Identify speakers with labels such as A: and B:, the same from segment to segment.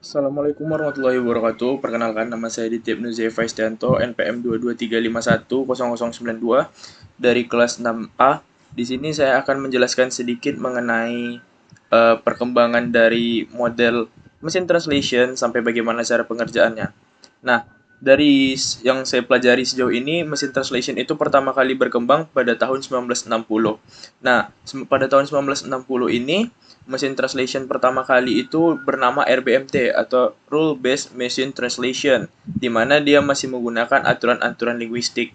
A: Assalamualaikum warahmatullahi wabarakatuh. Perkenalkan, nama saya Ditya Ibnu Zaifa Istianto, NPM 223510092 dari kelas 6A. Di sini saya akan menjelaskan sedikit mengenai perkembangan dari model mesin translation sampai bagaimana cara pengerjaannya. Nah, dari yang saya pelajari sejauh ini, mesin translation itu pertama kali berkembang pada tahun 1960. Nah, pada tahun 1960 ini, mesin translation pertama kali itu bernama RBMT atau Rule Based Machine Translation, di mana dia masih menggunakan aturan-aturan linguistik.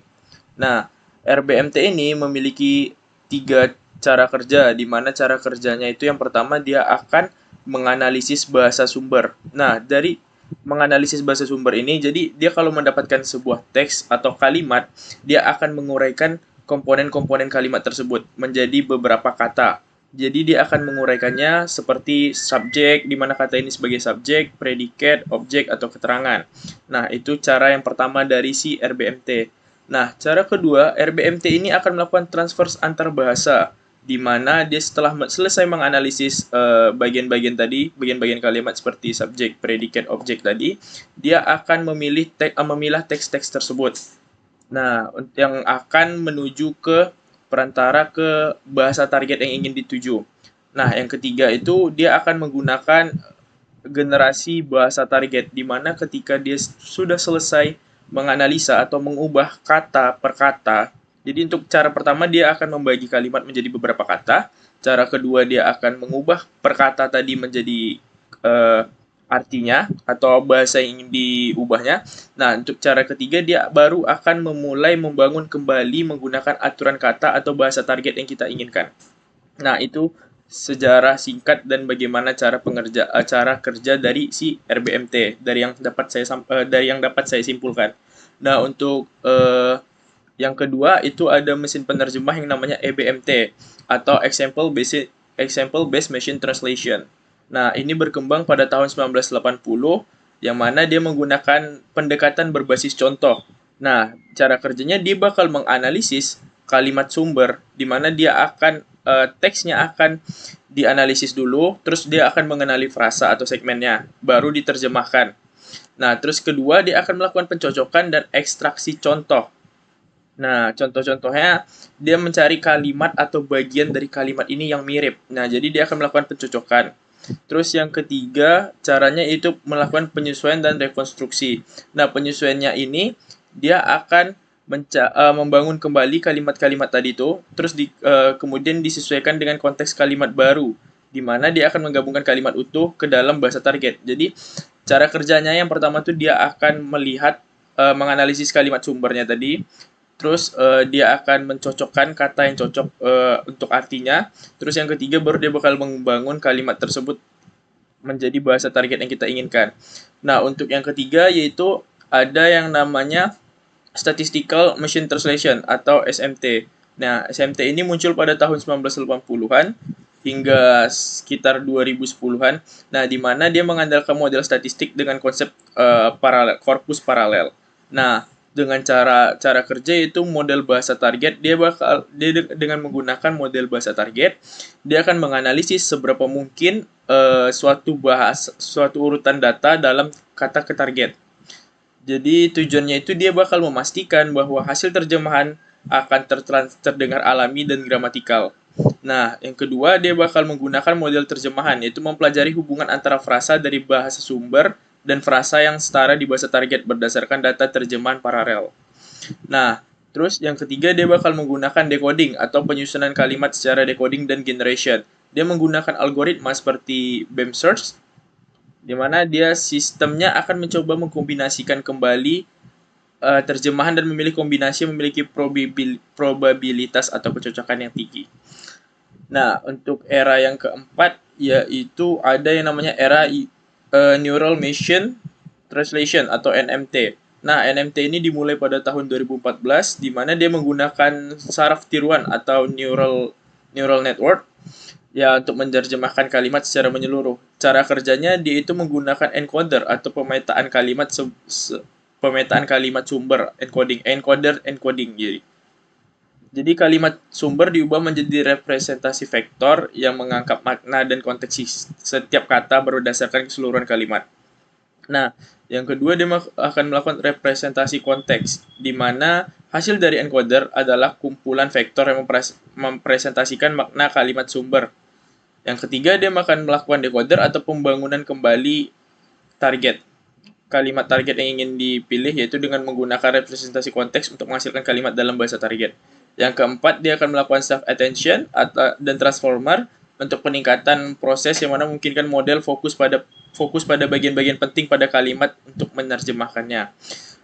A: Nah, RBMT ini memiliki tiga cara kerja, di mana cara kerjanya itu yang pertama dia akan menganalisis bahasa sumber. Nah, dari menganalisis bahasa sumber ini, jadi dia kalau mendapatkan sebuah teks atau kalimat, dia akan menguraikan komponen-komponen kalimat tersebut menjadi beberapa kata. Jadi dia akan menguraikannya seperti subjek, di mana kata ini sebagai subjek, predikat, objek, atau keterangan. Nah, itu cara yang pertama dari si RBMT. Nah, cara kedua, RBMT ini akan melakukan transfer antar bahasa, di mana dia setelah selesai menganalisis bagian-bagian tadi, bagian-bagian kalimat seperti subjek, predikat, objek tadi, dia akan memilah teks-teks tersebut. Nah, yang akan menuju ke perantara ke bahasa target yang ingin dituju. Nah, yang ketiga itu dia akan menggunakan generasi bahasa target, di mana ketika dia sudah selesai menganalisa atau mengubah kata per kata. Jadi untuk cara pertama dia akan membagi kalimat menjadi beberapa kata. Cara kedua dia akan mengubah per kata tadi menjadi uh, artinya atau bahasa yang ingin diubahnya. Nah, untuk cara ketiga dia baru akan memulai membangun kembali menggunakan aturan kata atau bahasa target yang kita inginkan. Nah, itu sejarah singkat dan bagaimana cara kerja dari si RBMT dari yang dapat saya simpulkan. Nah, untuk yang kedua itu ada mesin penerjemah yang namanya EBMT atau Example Based Machine Translation. Nah, ini berkembang pada tahun 1980 yang mana dia menggunakan pendekatan berbasis contoh. Nah, cara kerjanya dia bakal menganalisis kalimat sumber di mana dia akan teksnya akan dianalisis dulu, terus dia akan mengenali frasa atau segmennya, baru diterjemahkan. Nah, terus kedua dia akan melakukan pencocokan dan ekstraksi contoh. Nah, contoh-contohnya dia mencari kalimat atau bagian dari kalimat ini yang mirip. Nah, jadi dia akan melakukan pencocokan. Terus yang ketiga, caranya itu melakukan penyesuaian dan rekonstruksi. Nah, penyesuaiannya ini dia akan membangun kembali kalimat-kalimat tadi itu, terus kemudian disesuaikan dengan konteks kalimat baru, di mana dia akan menggabungkan kalimat utuh ke dalam bahasa target. Jadi, cara kerjanya yang pertama tuh dia akan melihat menganalisis kalimat sumbernya tadi, terus dia akan mencocokkan kata yang cocok untuk artinya. Terus yang ketiga baru dia bakal membangun kalimat tersebut menjadi bahasa target yang kita inginkan. Nah, untuk yang ketiga yaitu ada yang namanya Statistical Machine Translation atau SMT. Nah, SMT ini muncul pada tahun 1980-an hingga sekitar 2010-an. Nah, di mana dia mengandalkan model statistik dengan konsep korpus paralel. Nah, dengan cara cara kerja itu model bahasa target, dia dengan menggunakan model bahasa target, dia akan menganalisis seberapa mungkin suatu urutan data dalam kata ke target. Jadi tujuannya itu dia bakal memastikan bahwa hasil terjemahan akan terdengar alami dan gramatikal. Nah, yang kedua dia bakal menggunakan model terjemahan, yaitu mempelajari hubungan antara frasa dari bahasa sumber dan frasa yang setara di bahasa target berdasarkan data terjemahan paralel. Nah, terus yang ketiga dia bakal menggunakan decoding atau penyusunan kalimat secara decoding dan generation. Dia menggunakan algoritma seperti BEM search, di mana dia sistemnya akan mencoba mengkombinasikan kembali terjemahan dan memilih kombinasi yang memiliki probabilitas atau kecocokan yang tinggi. Nah, untuk era yang keempat yaitu ada yang namanya era Neural Machine Translation atau NMT. Nah, NMT ini dimulai pada tahun 2014 di mana dia menggunakan saraf tiruan atau neural network ya untuk menerjemahkan kalimat secara menyeluruh. Cara kerjanya dia itu menggunakan encoder atau pemetaan kalimat sumber encoder encoding. Jadi kalimat sumber diubah menjadi representasi vektor yang mengangkat makna dan konteks setiap kata berdasarkan keseluruhan kalimat. Nah, yang kedua dia akan melakukan representasi konteks, di mana hasil dari encoder adalah kumpulan vektor yang mempresentasikan makna kalimat sumber. Yang ketiga dia akan melakukan decoder atau pembangunan kembali target. Kalimat target yang ingin dipilih yaitu dengan menggunakan representasi konteks untuk menghasilkan kalimat dalam bahasa target. Yang keempat, dia akan melakukan self attention dan transformer untuk peningkatan proses yang mana memungkinkan model fokus pada bagian-bagian penting pada kalimat untuk menerjemahkannya.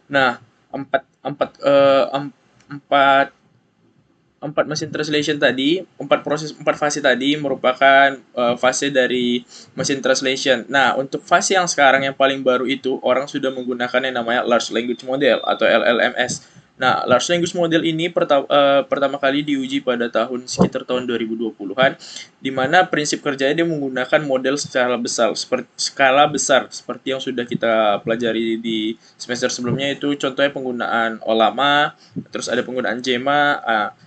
A: Nah, empat empat empat empat mesin translation tadi, empat fase tadi merupakan fase dari mesin translation. Nah, untuk fase yang sekarang yang paling baru itu orang sudah menggunakan yang namanya large language model atau LLMS. Nah, large language model ini pertama kali diuji pada sekitar tahun 2020-an, di mana prinsip kerjanya dia menggunakan model skala besar seperti yang sudah kita pelajari di semester sebelumnya, itu contohnya penggunaan Olama, terus ada penggunaan Gemma,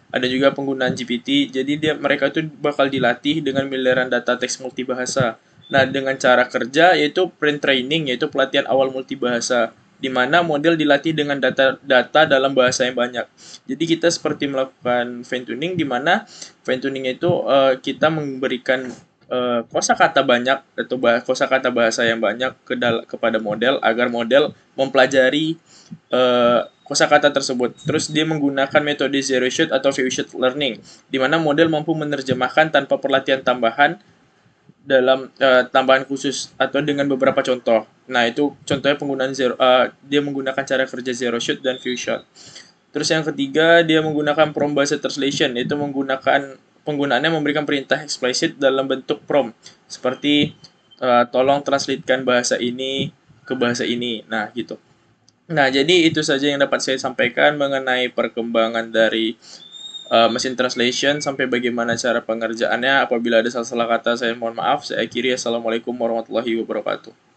A: ada juga penggunaan GPT. Jadi mereka itu bakal dilatih dengan miliaran data teks multibahasa. Nah, dengan cara kerja yaitu pre-training, yaitu pelatihan awal multibahasa, di mana model dilatih dengan data dalam bahasa yang banyak. Jadi kita seperti melakukan fine tuning, di mana fine tuning itu kita memberikan kosakata banyak atau kosakata bahasa yang banyak kepada model agar model mempelajari kosakata tersebut. Terus dia menggunakan metode zero shot atau few shot learning, di mana model mampu menerjemahkan tanpa pelatihan tambahan dalam tambahan khusus atau dengan beberapa contoh. Nah, itu contohnya dia menggunakan cara kerja zero shot dan few shot. Terus yang ketiga, dia menggunakan prompt based translation, yaitu penggunaannya memberikan perintah eksplisit dalam bentuk prompt, seperti tolong translatekan bahasa ini ke bahasa ini. Nah, gitu. Nah, jadi itu saja yang dapat saya sampaikan mengenai perkembangan dari mesin translation sampai bagaimana cara pengerjaannya. Apabila ada salah-salah kata, saya mohon maaf. Saya akhiri. Assalamualaikum warahmatullahi wabarakatuh.